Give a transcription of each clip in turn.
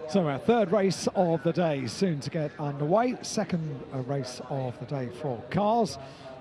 So our third race of the day soon to get underway. Second race of the day for cars.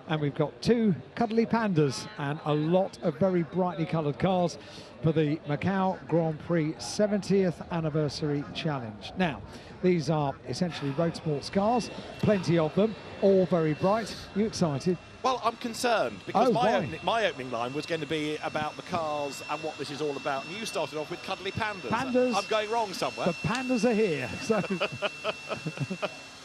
And we've got two cuddly pandas and a lot of very brightly coloured cars for the Macau Grand Prix 70th Anniversary Challenge. Now, these are essentially road sports cars, plenty of them, all very bright. You excited? Well, I'm concerned because my opening line was going to be about the cars and what this is all about. And you started off with cuddly pandas. Pandas. I'm going wrong somewhere. The pandas are here. So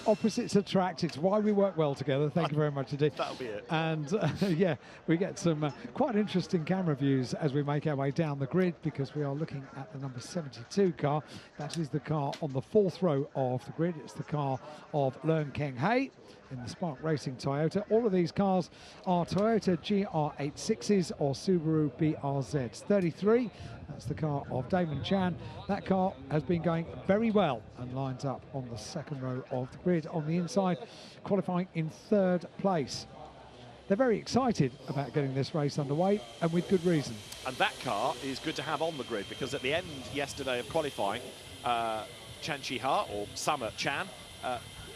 opposites attract. It's why we work well together. Thank you very much indeed. That'll be it. And yeah, we get some quite interesting camera views as we make our way down the grid, because we are looking at the number 72 car. That is the car on the fourth row of the grid. It's the car of Leung Keng Hei in the Spark Racing Toyota. All of these cars are Toyota GR86s or Subaru BRZs. 33, that's the car of Damon Chan. That car has been going very well and lines up on the second row of the grid on the inside, qualifying in third place. They're very excited about getting this race underway, and with good reason. And that car is good to have on the grid, because at the end yesterday of qualifying, Chan Chi-ha, or Summer Chan,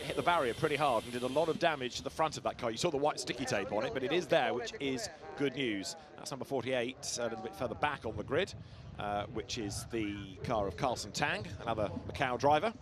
hit the barrier pretty hard and did a lot of damage to the front of that car. You saw the white sticky tape on it, but it is there, which is good news. That's number 48, a little bit further back on the grid, which is the car of Carlson Tang, another Macau driver.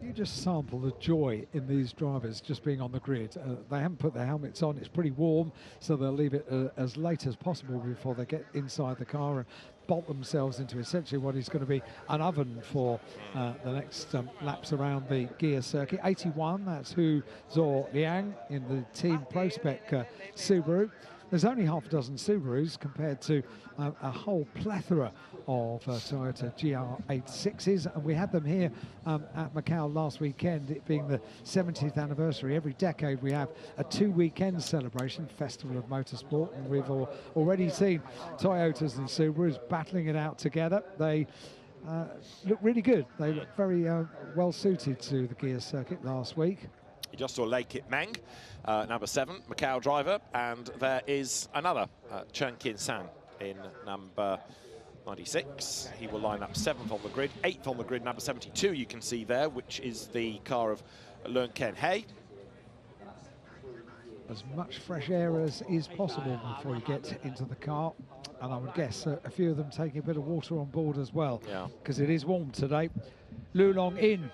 You just sample the joy in these drivers just being on the grid. They haven't put their helmets on. It's pretty warm, so they'll leave it as late as possible before they get inside the car and bolt themselves into essentially what is going to be an oven for the next laps around the gear circuit. 81, that's Hu Zhou Liang in the Team Pro Spec Subaru. There's only half a dozen Subarus compared to a whole plethora of Toyota GR86s, and we had them here at Macau last weekend, it being the 70th anniversary. Every decade we have a two-weekend celebration, Festival of Motorsport, and we've already seen Toyotas and Subarus battling it out together. They look really good. They look very well suited to the gear circuit last week. You just saw Lei Kit Meng, number 7, Macau driver, and there is another, Chen Kin San, in number 96. He will line up 7th on the grid, 8th on the grid, number 72 you can see there, which is the car of Leung Keng Hei. As much fresh air as is possible before you get into the car, and I would guess a few of them taking a bit of water on board as well, because it is warm today. Lu Long In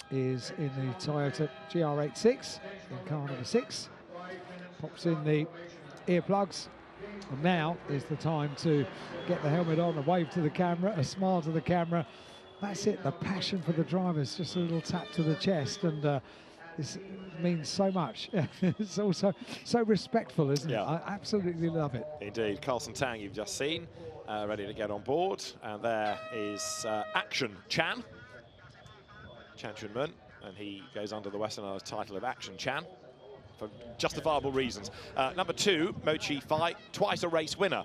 is in the Toyota GR86 in car number 6. Pops in the earplugs, and now is the time to get the helmet on, a wave to the camera, a smile to the camera. That's it, the passion for the drivers, just a little tap to the chest, and this means so much. It's also so respectful, isn't it? I absolutely love it. Indeed. Carlson Tang you've just seen, ready to get on board, and there is Action Chan. Chan Chun-mun, and he goes under the Western Isles title of Action Chan for justifiable reasons. Number 2, Mo Chi Fai, twice a race winner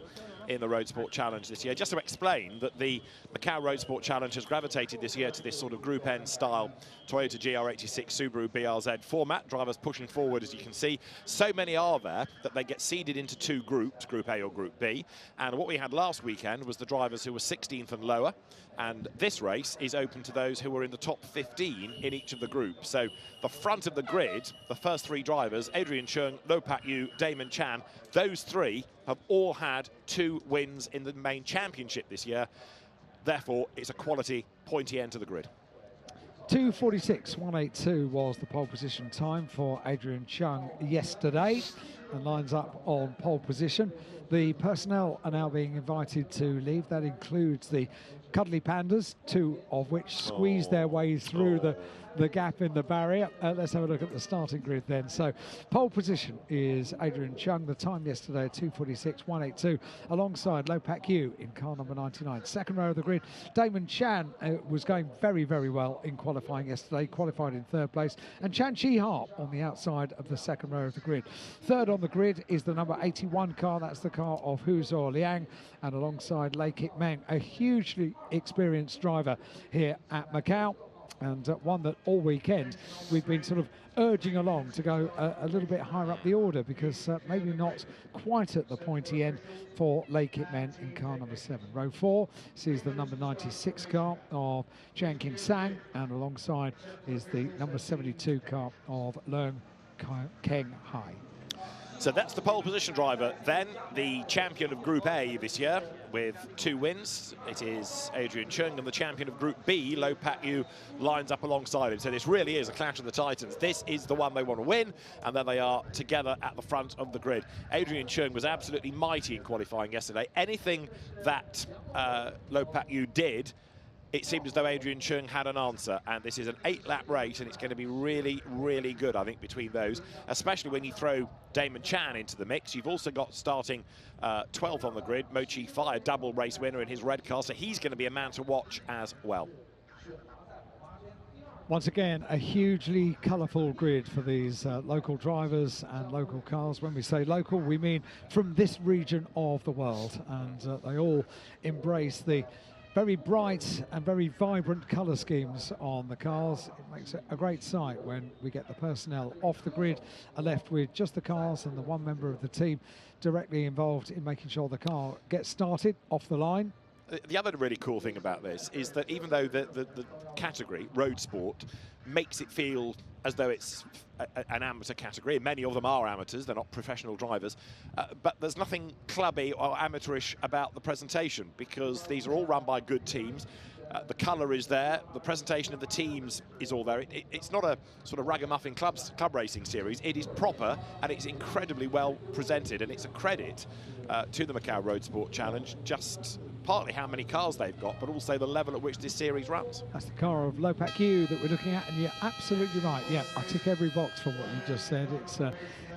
in the Road Sport Challenge this year. Just to explain that the Macau Road Sport Challenge has gravitated this year to this sort of Group N style Toyota GR86 Subaru BRZ format, drivers pushing forward, as you can see. So many are there that they get seeded into 2 groups, Group A or Group B, and what we had last weekend was the drivers who were 16th and lower, and this race is open to those who were in the top 15 in each of the groups. So the front of the grid, the first 3 drivers, Adrian Cheung, Lo Pak Yu, Damon Chan, those 3 have all had 2 wins in the main championship this year. Therefore, it's a quality, pointy end to the grid. 2:46.182 was the pole position time for Adrian Cheung yesterday, and lines up on pole position. The personnel are now being invited to leave. That includes the cuddly pandas, 2 of which squeeze their way through the gap in the barrier. Let's have a look at the starting grid then. So pole position is Adrian Cheung. The time yesterday, 2:46.182, alongside Lo Pak Yu in car number 99. Second row of the grid, Damon Chan was going very, very well in qualifying yesterday, qualified in 3rd place, and Chan Chi-ha on the outside of the second row of the grid. Third on the grid is the number 81 car. That's the car of Hu Zhou Liang, and alongside Lei Kit Meng, a hugely experienced driver here at Macau. and one that all weekend we've been sort of urging along to go a little bit higher up the order, because maybe not quite at the pointy end for Lei Kit Men in car number 7. Row 4 sees the number 96 car of Jiang Kim Sang, and alongside is the number 72 car of Leung Keng Hai. So that's the pole position driver. Then the champion of Group A this year with 2 wins. It is Adrian Chung, and the champion of Group B, Lo Pak Yu, lines up alongside him. So this really is a clash of the titans. This is the one they want to win, and then they are together at the front of the grid. Adrian Chung was absolutely mighty in qualifying yesterday. Anything that Lo Pak Yu did, it seemed as though Adrian Chung had an answer, and this is an 8-lap race, and it's going to be really, really good, I think, between those, especially when you throw Damon Chan into the mix. You've also got starting 12th on the grid, Mo Chi Fai, a double race winner in his red car, so he's going to be a man to watch as well. Once again, a hugely colourful grid for these local drivers and local cars. When we say local, we mean from this region of the world, and they all embrace the very bright and very vibrant colour schemes on the cars. It makes it a great sight when we get the personnel off the grid, are left with just the cars and the one member of the team directly involved in making sure the car gets started off the line. The other really cool thing about this is that even though the category, road sport, makes it feel as though it's an amateur category, many of them are amateurs, they're not professional drivers, but there's nothing clubby or amateurish about the presentation, because these are all run by good teams. The colour is there, the presentation of the teams is all there. It's not a sort of ragamuffin club racing series. It is proper, and it's incredibly well presented, and it's a credit to the Macau Road Sport Challenge, just partly how many cars they've got, but also the level at which this series runs. That's the car of Lo Pak Yu that we're looking at, and you're absolutely right. Yeah, I tick every box from what you just said.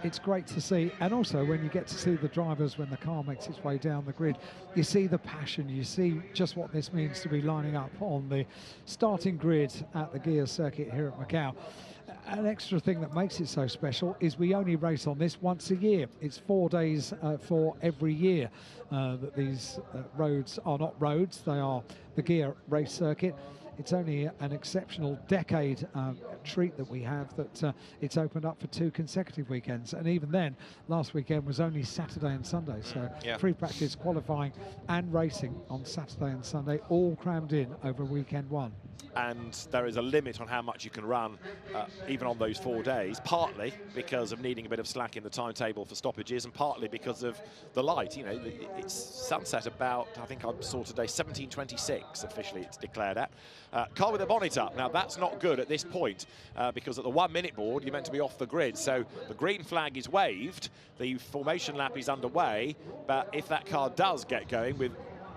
It's great to see, and also when you get to see the drivers when the car makes its way down the grid, you see the passion, you see just what this means to be lining up on the starting grid at the Gears circuit here at Macau. An extra thing that makes it so special is we only race on this once a year. It's 4 days for every year that these roads are not roads, they are the Gear race circuit. It's only an exceptional decade treat that we have, that it's opened up for 2 consecutive weekends, and even then last weekend was only Saturday and Sunday, so free practice, qualifying and racing on Saturday and Sunday, all crammed in over weekend 1. And there is a limit on how much you can run even on those 4 days, partly because of needing a bit of slack in the timetable for stoppages, and partly because of the light. You know, it's sunset about, I think I saw today, 17:26 officially it's declared at. Car with a bonnet up. Now that's not good at this point, because at the 1 minute board you're meant to be off the grid, so the green flag is waved, the formation lap is underway, but if that car does get going with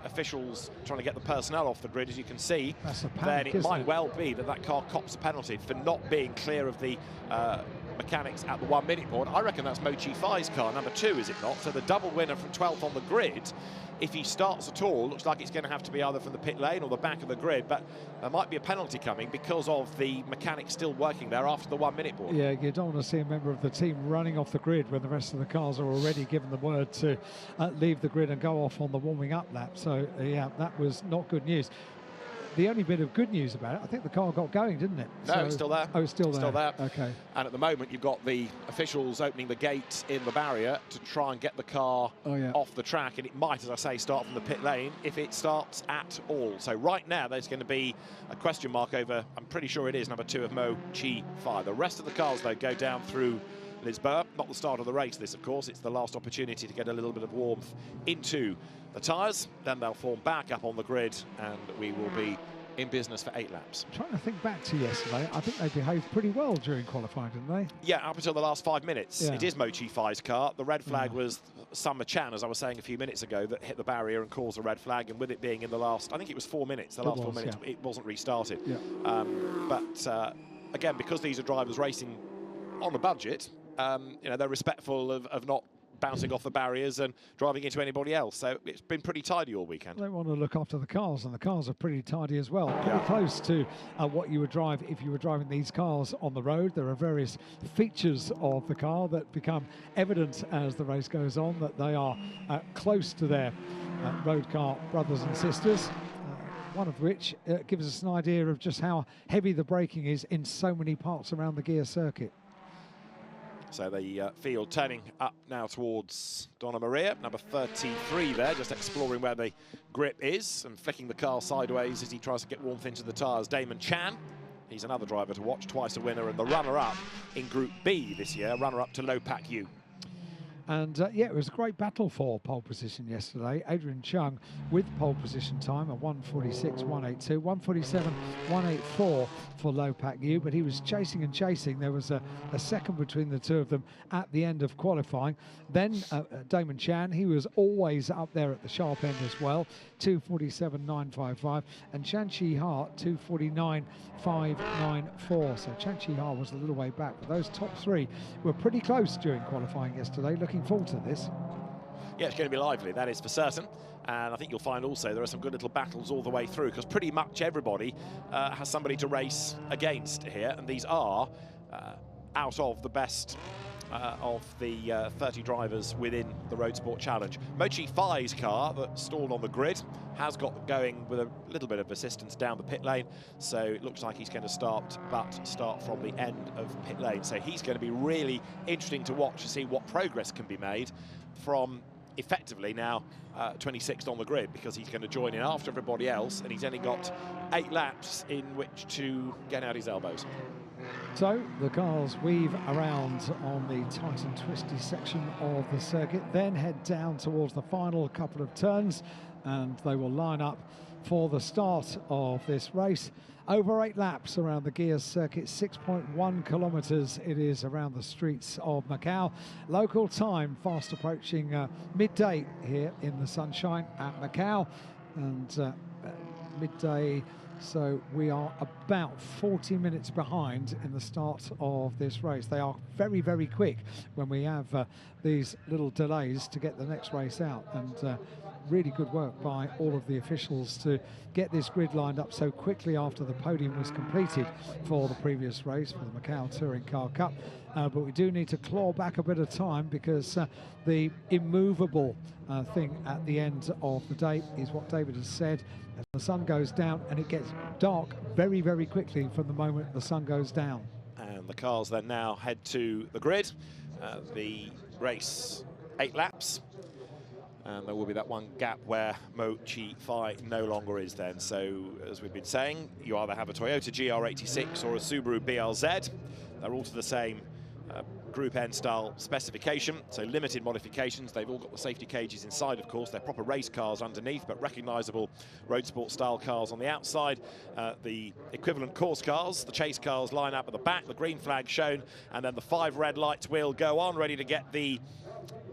officials trying to get the personnel off the grid, as you can see, then it might well be that that car cops a penalty for not being clear of the mechanics at the 1 minute board. I reckon that's Mo Chi Fai's car, number 2, is it not? So the double winner from 12th on the grid, if he starts at all, looks like it's going to have to be either from the pit lane or the back of the grid, but there might be a penalty coming because of the mechanics still working there after the 1 minute board. Yeah, you don't want to see a member of the team running off the grid when the rest of the cars are already given the word to leave the grid and go off on the warming up lap. So yeah, that was not good news. The only bit of good news about it, I think the car got going, didn't it? No, it's still there. Oh, it's still there. Still there. Okay. And at the moment, you've got the officials opening the gate in the barrier to try and get the car off the track, and it might, as I say, start from the pit lane if it starts at all. So right now, there's going to be a question mark over, I'm pretty sure it is number 2 of Mo Chi Fai. The rest of the cars, though, go down through Lisboa. Not the start of the race, this, of course. It's the last opportunity to get a little bit of warmth into the tyres. Then they'll form back up on the grid, and we will be in business for 8 laps. I'm trying to think back to yesterday. I think they behaved pretty well during qualifying, didn't they? Yeah, up until the last 5 minutes. It is Mo Chi Fai's car. The red flag was Summer Chan, as I was saying a few minutes ago, that hit the barrier and caused a red flag, and with it being in the last, I think it was 4 minutes, the last 4 minutes, it wasn't restarted. But again, because these are drivers racing on a budget, you know, they're respectful of not bouncing off the barriers and driving into anybody else. So it's been pretty tidy all weekend. They want to look after the cars, and the cars are pretty tidy as well. Pretty close to what you would drive if you were driving these cars on the road. There are various features of the car that become evident as the race goes on, that they are close to their road car brothers and sisters. one of which gives us an idea of just how heavy the braking is in so many parts around the gear circuit. So the field turning up now towards Donna Maria, number 33 there, just exploring where the grip is and flicking the car sideways as he tries to get warmth into the tyres. Damon Chan, he's another driver to watch, twice a winner and the runner-up in Group B this year, runner-up to Lopak Yu. And yeah, it was a great battle for pole position yesterday. Adrian Chung with pole position time, a 1:46.182, 1:47.184 for Lopak Yu, but he was chasing and chasing. There was a second between the two of them at the end of qualifying. Then Damon Chan, he was always up there at the sharp end as well, 2:47.955, and Chan Chi Ha 2:49.594. So Chan Chi Ha was a little way back, but those top three were pretty close during qualifying yesterday. Looking forward to this. Yeah, it's going to be lively, that is for certain. And I think you'll find also there are some good little battles all the way through, because pretty much everybody has somebody to race against here, and these are out of the best of the 30 drivers within the Road Sport Challenge. Mochi Fai's car that stalled on the grid has got going with a little bit of assistance down the pit lane, so it looks like he's going to start from the end of pit lane. So he's going to be really interesting to watch to see what progress can be made from effectively now 26th on the grid, because he's going to join in after everybody else, and he's only got 8 laps in which to get out his elbows. So the cars weave around on the tight and twisty section of the circuit, then head down towards the final couple of turns, and they will line up for the start of this race. Over 8 laps around the Gears circuit, 6.1 kilometres it is around the streets of Macau. Local time fast approaching midday here in the sunshine at Macau, and midday, so we are about 40 minutes behind in the start of this race. They are very, very quick when we have these little delays to get the next race out, and really good work by all of the officials to get this grid lined up so quickly after the podium was completed for the previous race for the Macau Touring Car Cup. But we do need to claw back a bit of time, because the immovable thing at the end of the day is what David has said. As the sun goes down, and it gets dark very, very quickly from the moment the sun goes down. And the cars then now head to the grid. The race 8 laps. And there will be that one gap where Mochi Fai no longer is then. So, as we've been saying, you either have a Toyota GR86 or a Subaru BRZ. They're all to the same Group N style specification, so limited modifications. They've all got the safety cages inside, of course. They're proper race cars underneath, but recognisable road sport style cars on the outside. The equivalent course cars, the chase cars, line up at the back, the green flag shown, and then the 5 red lights will go on, ready to get the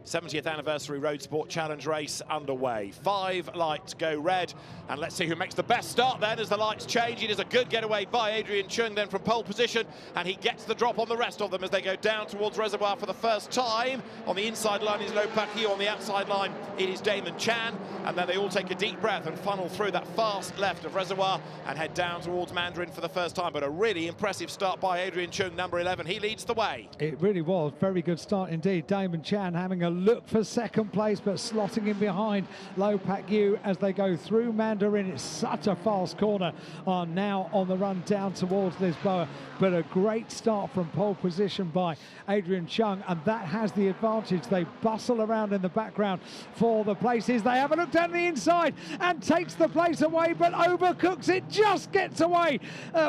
70th anniversary Road Sport Challenge race underway. 5 lights go red, and let's see who makes the best start then as the lights change. It is a good getaway by Adrian Chung then from pole position, and he gets the drop on the rest of them as they go down towards Reservoir for the first time. On the inside line is Lopak Yu, on the outside line it is Damon Chan, and then they all take a deep breath and funnel through that fast left of Reservoir and head down towards Mandarin for the first time. But a really impressive start by Adrian Chung, number 11. He leads the way. It really was. Very good start indeed. Damon Chan having a look for second place, but slotting in behind Lopak Yu as they go through Mandarin. It's such a fast corner, are now on the run down towards Lisboa, but a great start from pole position by Adrian Chung, and that has the advantage. They bustle around in the background for the places. They have a look down the inside and takes the place away, but overcooks it, just gets away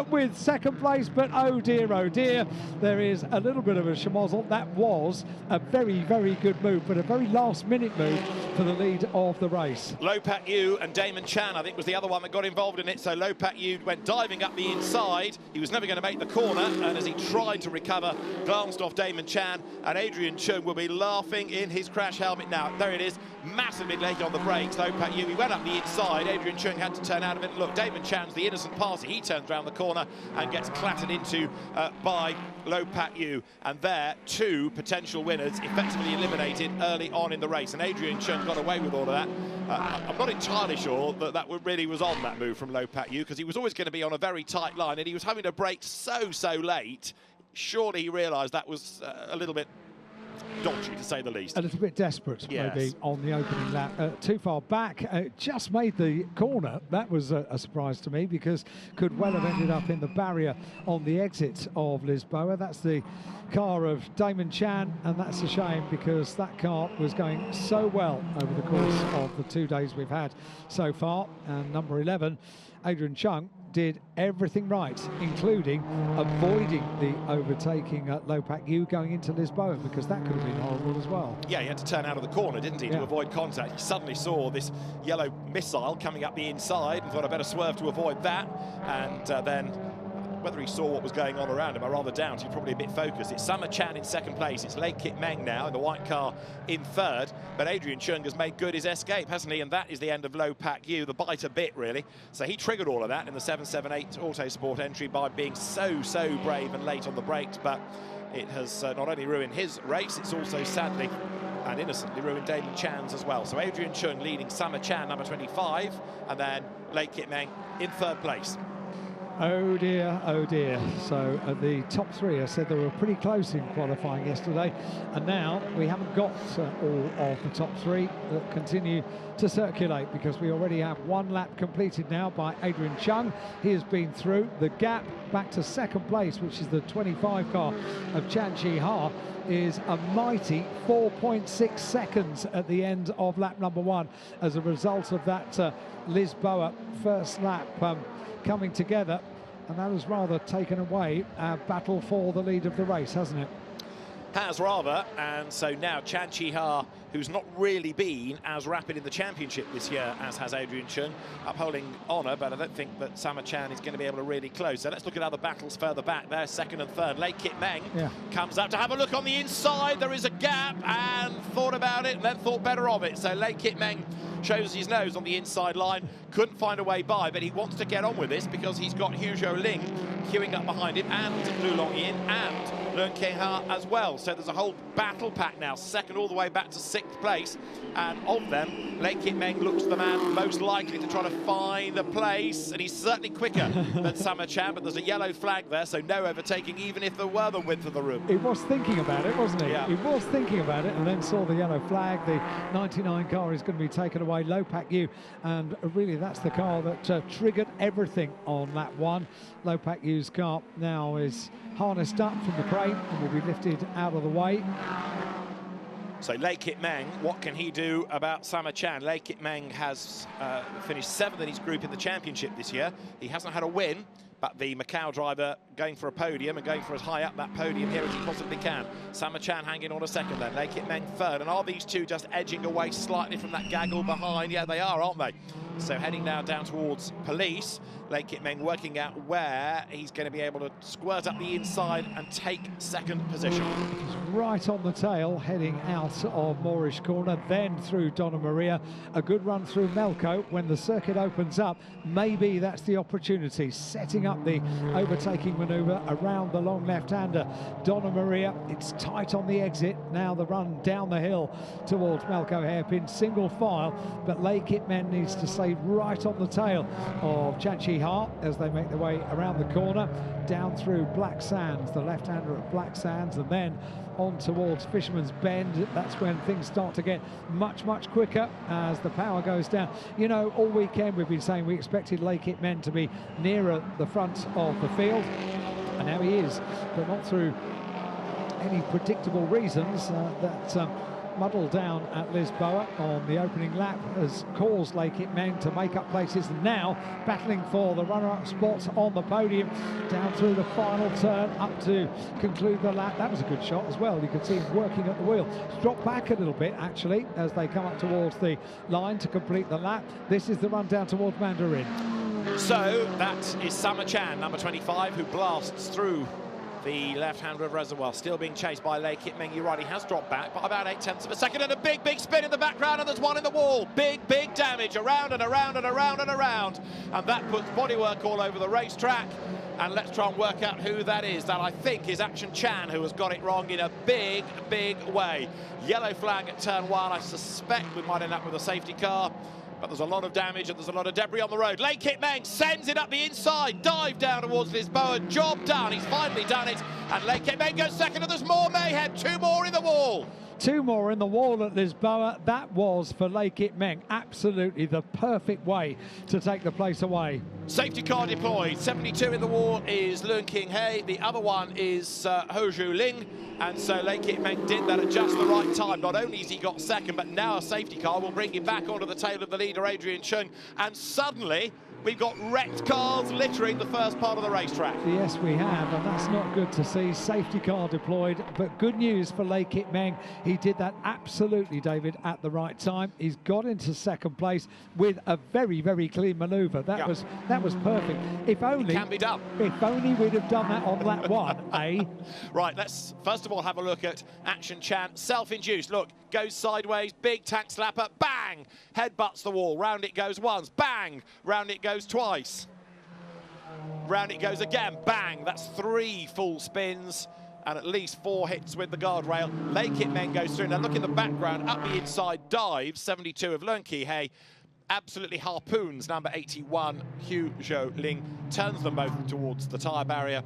with second place. But oh dear, there is a little bit of a schmozzle. That was a very, very good move, but a very last-minute move for the lead of the race. Lopak Yu and Damon Chan, I think, was the other one that got involved in it. So Lopak Yu went diving up the inside. He was never going to make the corner, and as he tried to recover, glanced off Damon Chan, and Adrian Chung will be laughing in his crash helmet now. There it is, massively late on the brakes. Lopak Yu, he went up the inside. Adrian Chung had to turn out of it. Look, Damon Chan's the innocent party. He turns around the corner and gets clattered into by Lopak Yu. And there, 2 potential winners effectively eliminated early on in the race, and Adrian Chung got away with all of that. I'm not entirely sure that really was on, that move from Lopak Yu, because he was always going to be on a very tight line, and he was having to brake so late. Surely he realised that was a little bit dodgy, to say the least. A little bit desperate, Yes. maybe, on the opening lap. Too far back, just made the corner. That was a surprise to me, because could well have ended up in the barrier on the exit of Lisboa. That's the car of Damon Chan, and that's a shame, because that car was going so well over the course of the 2 days we've had so far. And number 11, Adrian Chung, did everything right, including avoiding the overtaking at Lopak Yu going into Lisboa, because that could have been horrible as well. Yeah, he had to turn out of the corner, didn't he, to avoid contact. He suddenly saw this yellow missile coming up the inside and thought, I better swerve to avoid that. And then whether he saw what was going on around him, I rather doubt. He's probably a bit focused. It's Summer Chan in second place. It's Lei Kit Meng now in the white car in third. But Adrian Chung has made good his escape, hasn't he? And that is the end of Lopak Yu, the biter bit, really. So he triggered all of that in the 778 Autosport entry by being so brave and late on the brakes. But it has not only ruined his race, it's also sadly and innocently ruined Damon Chan's as well. So Adrian Chung leading Summer Chan, number 25, and then Lei Kit Meng in third place. Oh dear, oh dear. So the top three, I said they were pretty close in qualifying yesterday, and now we haven't got all of the top three that continue to circulate, because we already have one lap completed now by Adrian Chung. He has been through. The gap back to second place, which is the 25 car of Chan Chi Ha, is a mighty 4.6 seconds at the end of lap number one, as a result of that Lisboa first lap coming together, and that has rather taken away our battle for the lead of the race, hasn't it? Has rather, and so now Chan Chi Ha, who's not really been as rapid in the championship this year as has Adrian Chung, upholding honour, but I don't think that Summer Chan is going to be able to really close. So let's look at other battles further back there, second and third. Lei Kit Meng comes up to have a look on the inside. There is a gap, and thought about it and then thought better of it. So Lei Kit Meng shows his nose on the inside line, couldn't find a way by, but he wants to get on with this, because he's got Hu Zhou-Ling queuing up behind him, and Lu Longyin and Leung Keng-ha as well. So there's a whole battle pack now, second all the way back to sixth place, and of them, Lei Kit Meng looks the man most likely to try to find a place, and he's certainly quicker than Summer Chan, but there's a yellow flag there, so no overtaking, even if there were the width of the room. He was thinking about it, wasn't he? Yeah. He was thinking about it, and then saw the yellow flag. The 99 car is going to be taken away, Lopak Yu, and really that's the car that triggered everything on lap one. Lopak Yu's car now is harnessed up from the crane and will be lifted out of the way. So Lei Kit Meng, what can he do about Summer Chan? Lei Kit Meng has finished 7th in his group in the championship this year. He hasn't had a win, but the Macau driver going for a podium and going for as high up that podium here as he possibly can. Summer Chan hanging on a second then, Lei Kit Meng third, and are these two just edging away slightly from that gaggle behind? Yeah, they are, aren't they? So heading now down towards Police, Lei Kit Meng working out where he's going to be able to squirt up the inside and take second position. He's right on the tail, heading out of Moorish Corner, then through Donna Maria. A good run through Melco. When the circuit opens up, maybe that's the opportunity, setting up the overtaking manoeuvre around the long left-hander. Donna Maria, it's tight on the exit. Now the run down the hill towards Melco hairpin, single file, but Lei Kit Meng needs to stay right on the tail of Chan Chi Ha as they make their way around the corner, down through Black Sands, the left-hander at Black Sands, and then on towards Fisherman's Bend. That's when things start to get much quicker as the power goes down. You know, all weekend we've been saying we expected Lei Kit Meng to be nearer the front of the field, and now he is, but not through any predictable reasons. That muddle down at Lisboa on the opening lap has caused Lei Kit Meng to make up places, and now battling for the runner-up spots on the podium down through the final turn up to conclude the lap. That was a good shot as well. You can see him working at the wheel. Drop back a little bit actually as they come up towards the line to complete the lap. This is the run down towards Mandarin. So that is Summer Chan, number 25, who blasts through the left-hander of Reservoir, still being chased by Lei Kit Meng. You're right, he has dropped back by about 0.8 of a second, and a big spin in the background, and there's one in the wall. Big damage, around and around and around and around, and that puts bodywork all over the racetrack. And let's try and work out who that is. That, I think, is Action Chan, who has got it wrong in a big way. Yellow flag at turn one. I suspect we might end up with a safety car. but there's a lot of damage and there's a lot of debris on the road. Lei Kit Meng sends it up the inside, dive down towards Lisboa, job done. He's finally done it, and Lei Kit Meng goes second, and there's more mayhem, 2 more in the wall. 2 more in the wall at Lisboa. That was, for Lei Kit Meng, absolutely the perfect way to take the place away. Safety car deployed. 72 in the wall is Leung King Hei. The other one is Ho Zhu Ling. And so Lei Kit Meng did that at just the right time. Not only has he got second, but now a safety car will bring him back onto the tail of the leader, Adrian Chung. And suddenly, we've got wrecked cars littering the first part of the racetrack. Yes, we have, and that's not good to see. Safety car deployed, but good news for Lei Kit Meng. He did that absolutely, David, at the right time. He's got into second place with a very, very clean manoeuvre. That was perfect. If only it can be done. If only we'd have done that on lap 1, eh? Right, let's first of all have a look at Action Chan. Self-induced. Look, goes sideways, big tack slapper, bang! Headbutts the wall. Round it goes once, bang! Round it goes twice. Round it goes again, bang! That's 3 full spins and at least 4 hits with the guardrail. Lei Kit Meng goes through. Now look in the background, up the inside dives, 72 of Leung King Hei. Absolutely harpoons number 81, Ho Zhu Ling, turns them both towards the tyre barrier.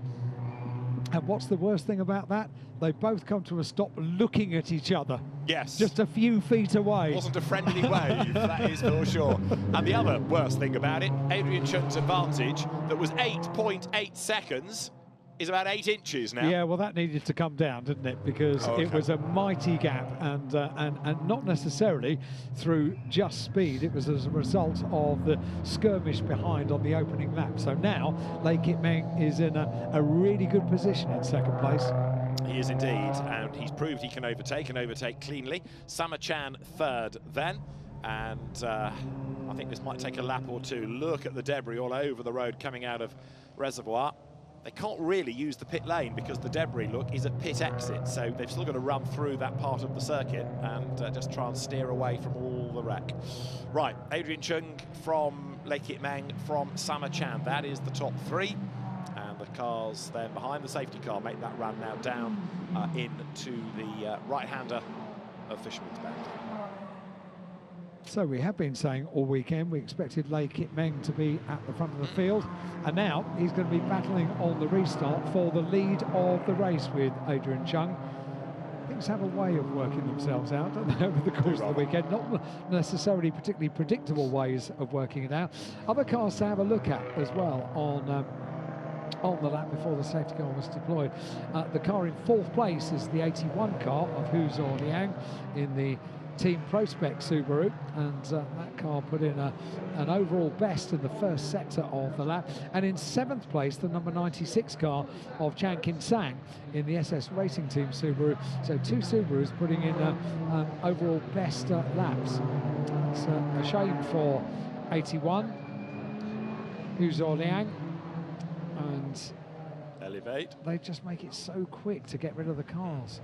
And what's the worst thing about that? They both come to a stop looking at each other. Yes. Just a few feet away. It wasn't a friendly wave, that is for sure. And the other worst thing about it, Adrian Chung's advantage, that was 8.8 seconds, is about 8 inches now. Yeah, well, that needed to come down, didn't it? Because it was a mighty gap, and not necessarily through just speed. It was as a result of the skirmish behind on the opening lap. So now Lei Kit Meng is in a really good position in second place. He is indeed, and he's proved he can overtake and overtake cleanly. Summer Chan third then, and I think this might take a lap or 2. Look at the debris all over the road coming out of Reservoir. They can't really use the pit lane because the debris, look, is at pit exit, so they've still got to run through that part of the circuit and just try and steer away from all the wreck. Right, Adrian Chung from Lei Kit Meng from Summer Chan. That is the top 3. And the cars then behind the safety car make that run now down into the right-hander of Fisherman's Bend. So we have been saying all weekend we expected Lei Kit Meng to be at the front of the field, and now he's going to be battling on the restart for the lead of the race with Adrian Chung. Things have a way of working themselves out, don't they, over the course of the weekend? Not necessarily particularly predictable ways of working it out. Other cars to have a look at as well on the lap before the safety car was deployed. The car in 4th place is the 81 car of Ho Zhu Liang in the Team Prospect Subaru, and that car put in an overall best in the first sector of the lap. And in 7th place, the number 96 car of Chan Kin Sang in the SS Racing Team Subaru. So 2 Subarus putting in overall best laps. It's a shame for 81, Ho Zhu Liang, and Elevate. they just make it so quick to get rid of the cars.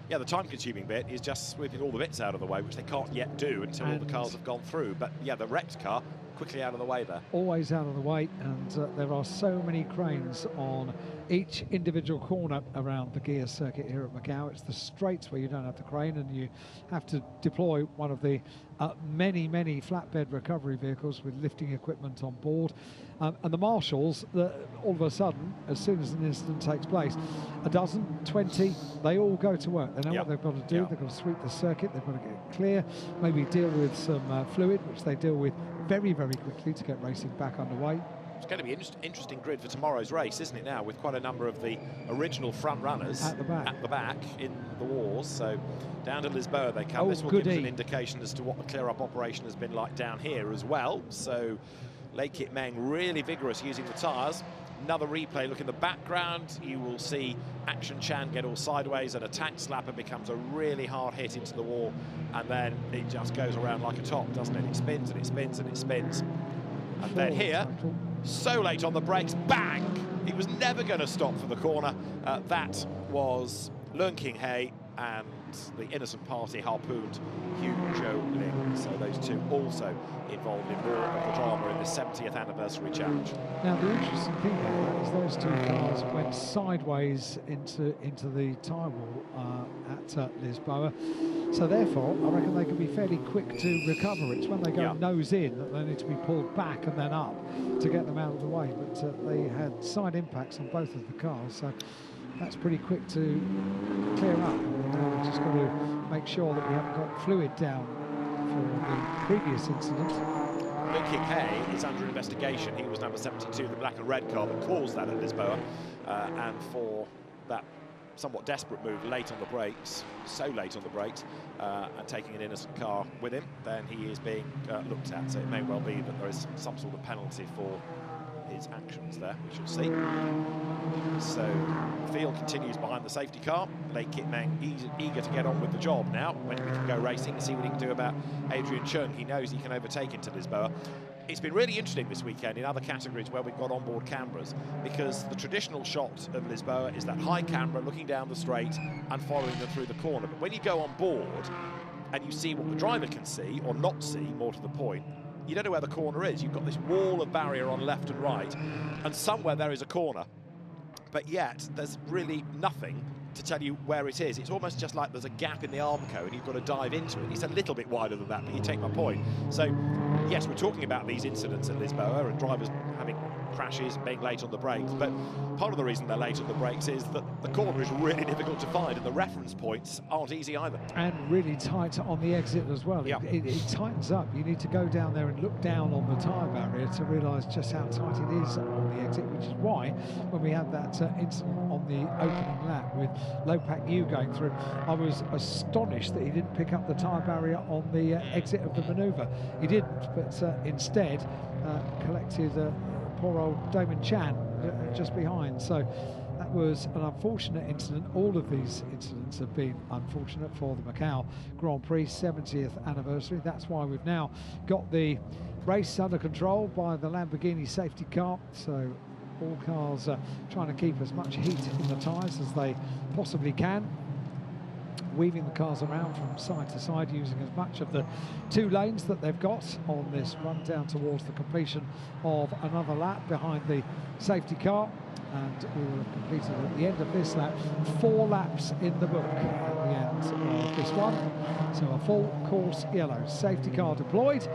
Yeah, the time-consuming bit is just sweeping all the bits out of the way, which they can't yet do until all the cars have gone through. But yeah, the wrecked car quickly out of the way there. Always out of the way, and there are so many cranes on each individual corner around the gear circuit here at Macau. It's the straights where you don't have the crane, and you have to deploy one of the many flatbed recovery vehicles with lifting equipment on board. And the marshals, all of a sudden, as soon as an incident takes place, a dozen, 20, they all go to work. They know what they've got to do. They've got to sweep the circuit. They've got to get it clear, maybe deal with some fluid, which they deal with very quickly to get racing back underway. It's going to be an interesting grid for tomorrow's race, isn't it now, with quite a number of the original front runners at the back in the wars. So down to Lisboa they come. This will give us an indication as to what the clear-up operation has been like down here as well. So Lei Kit Meng really vigorous using the tyres. Another replay, look in the background, you will see Action Chan get all sideways, and a tank slapper becomes a really hard hit into the wall, and then it just goes around like a top, doesn't it? It spins and it spins and it spins. And then here, so late on the brakes, bang! It was never going to stop for the corner. That was Leung King Hei, and the innocent party harpooned Ho Zhu Ling. So those 2 also involved in more of the drama in the 70th anniversary challenge. Now the interesting thing about that is those 2 cars went sideways into the tyre wall at Lisboa. So therefore, I reckon they can be fairly quick to recover. It's when they go nose in that they need to be pulled back and then up to get them out of the way. But they had side impacts on both of the cars, so that's pretty quick to clear up. We've just got to make sure that we haven't got fluid down for the previous incident. Luke Hay is under investigation. He was number 72, the black and red car that caused that at Lisboa, and for that somewhat desperate move late on the brakes, so late on the brakes, and taking an innocent car with him, then he is being looked at. So it may well be that there is some sort of penalty for his actions there, we shall see. So the field continues behind the safety car. Lei Kit Meng eager to get on with the job now, when we can go racing and see what he can do about Adrian Chung. He knows he can overtake into Lisboa. It's been really interesting this weekend in other categories where we've got onboard cameras, because the traditional shot of Lisboa is that high camera looking down the straight and following them through the corner. But when you go on board and you see what the driver can see, or not see, more to the point, you don't know where the corner is. You've got this wall of barrier on left and right, and somewhere there is a corner, but yet there's really nothing to tell you where it is. It's almost just like there's a gap in the Armco and you've got to dive into it. It's a little bit wider than that, but you take my point. So yes, we're talking about these incidents at Lisboa and drivers having crashes and being late on the brakes, but part of the reason they're late on the brakes is that the corner is really difficult to find and the reference points aren't easy either. And really tight on the exit as well. It tightens up. You need to go down there and look down on the tyre barrier to realise just how tight it is on the exit, which is why when we had that incident on the opening lap with Lopak Yu going through, I was astonished that he didn't pick up the tyre barrier on the exit of the manoeuvre. He didn't, but instead collected poor old Damon Chan just behind. So that was an unfortunate incident. All of these incidents have been unfortunate for the Macau Grand Prix 70th anniversary. That's why we've now got the race under control by the Lamborghini safety car. So all cars trying to keep as much heat in the tyres as they possibly can, weaving the cars around from side to side, using as much of the 2 lanes that they've got on this run down towards the completion of another lap behind the safety car. And we will have completed at the end of this lap 4 laps in the book at the end of this one. So a full course yellow. Safety car deployed.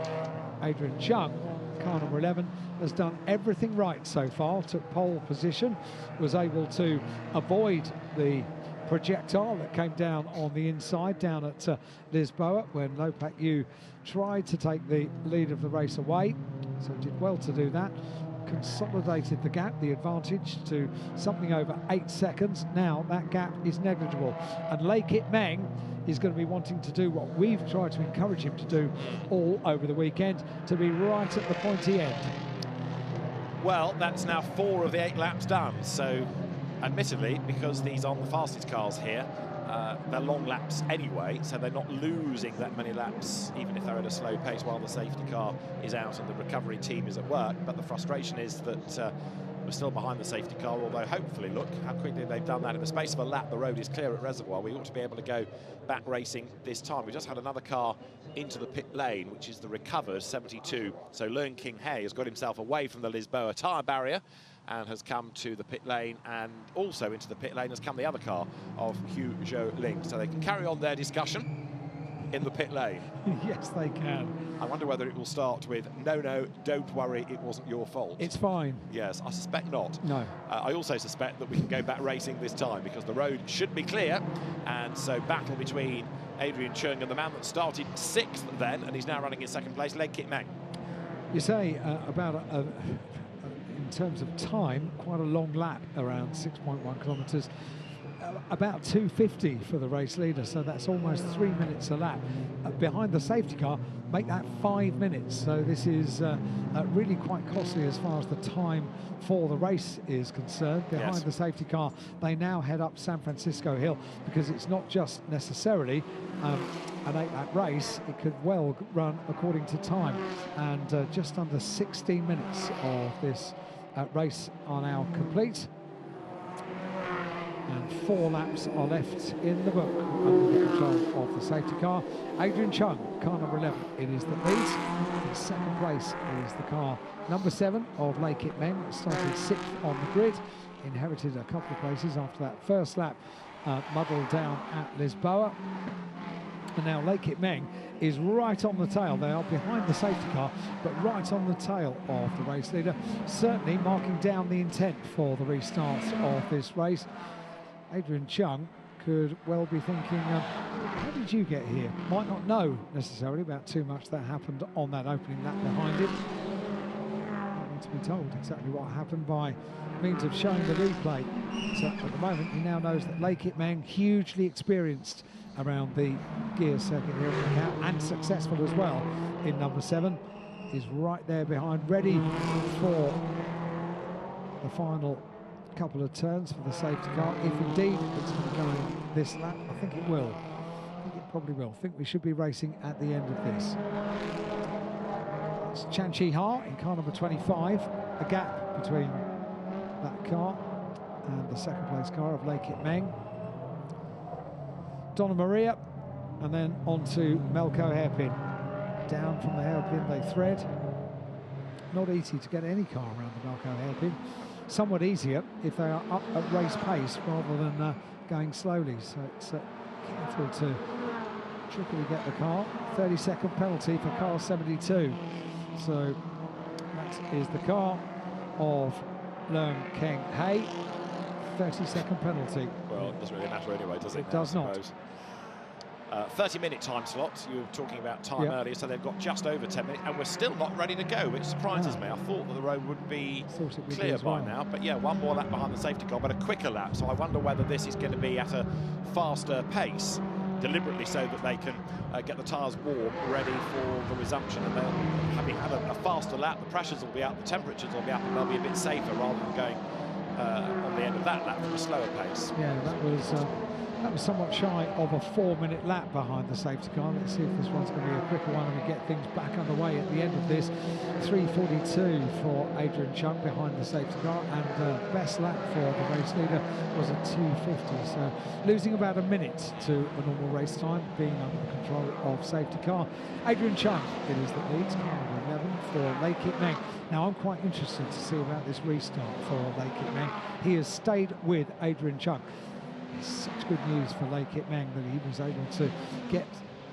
Adrian Chung, car number 11, has done everything right so far. Took pole position, was able to avoid the projectile that came down on the inside down at Lisboa when Lopak Yu tried to take the lead of the race away. So did well to do that. Consolidated the gap, the advantage, to something over 8 seconds. Now that gap is negligible, and Lei Kit Meng is going to be wanting to do what we've tried to encourage him to do all over the weekend, to be right at the pointy end. Well, that's now 4 of the 8 laps done, so admittedly, because these aren't the fastest cars here, they're long laps anyway, so they're not losing that many laps, even if they're at a slow pace while the safety car is out and the recovery team is at work. But the frustration is that we're still behind the safety car, although hopefully, look how quickly they've done that. In the space of a lap, the road is clear at Reservoir. We ought to be able to go back racing this time. We just had another car into the pit lane, which is the recovered 72. So Leung King Hay has got himself away from the Lisboa tyre barrier and has come to the pit lane, and also into the pit lane has come the other car of Hu Zhou Ling. So they can carry on their discussion in the pit lane. Yes, they can. I wonder whether it will start with, no, don't worry, it wasn't your fault. It's fine. Yes, I suspect not. No. I also suspect that we can go back racing this time, because the road should be clear, and so battle between Adrian Chung and the man that started 6th then, and he's now running in 2nd place, Lei Kit Meng. You say about in terms of time, quite a long lap, around 6.1 kilometres. About 2:50 for the race leader, so that's almost 3 minutes a lap. Behind the safety car, make that 5 minutes. So this is really quite costly as far as the time for the race is concerned. Behind the safety car, they now head up San Francisco Hill, because it's not just necessarily an 8-lap race. It could well run according to time, and just under 16 minutes of this race are now complete. And 4 laps are left in the book under the control of the safety car. Adrian Chung, car number 11, it is that leads. In 2nd place is the car number 7 of Lei Kit Meng, started 6th on the grid, inherited a couple of places after that first lap muddled down at Lisboa. And now Lei Kit Meng is right on the tail. They are behind the safety car, but right on the tail of the race leader, certainly marking down the intent for the restart of this race. Adrian Chung could well be thinking, how did you get here? Might not know necessarily about too much that happened on that opening lap behind him. I want to be told exactly what happened by means of showing the replay. So at the moment, he now knows that Lei Kit Meng, hugely experienced around the gear circuit here at Macau, and successful as well in number 7, is right there behind, ready for the final couple of turns for the safety car. If indeed it's going to go in this lap, I think it will. I think it probably will. I think we should be racing at the end of this. It's Chan Chi-ha in car number 25, a gap between that car and the second place car of Lei Kit Meng. Donna Maria, and then on to Melco hairpin. Down from the hairpin they thread. Not easy to get any car around the Melco hairpin. Somewhat easier if they are up at race pace rather than going slowly. So it's careful to trickyly get the car. 30-second penalty for car 72. So that is the car of Leung Keng Hei. 30-second penalty. Well, it doesn't really matter anyway, does it? It does not. 30-minute time slot. You were talking about time earlier, so they've got just over 10 minutes, and we're still not ready to go, which surprises me. I thought that the road would be clear by now, but yeah, one more lap behind the safety car, but a quicker lap. So I wonder whether this is going to be at a faster pace, deliberately, so that they can get the tyres warm, ready for the resumption. And then, having had a faster lap, the pressures will be up, the temperatures will be up, and they'll be a bit safer rather than going on the end of that lap from a slower pace. Yeah, that was somewhat shy of a 4-minute lap behind the safety car. Let's see if this one's going to be a quicker one and we get things back underway at the end of this. 3:42 for Adrian Chung behind the safety car, and best lap for the race leader was at 2:50. So losing about a minute to a normal race time, being under the control of safety car. Adrian Chung, it is that leads, car number 11 for Lei Kit Meng. Now I'm quite interested to see about this restart for Lei Kit Meng. He has stayed with Adrian Chung. It's such good news for Lei Kit Meng that he was able to get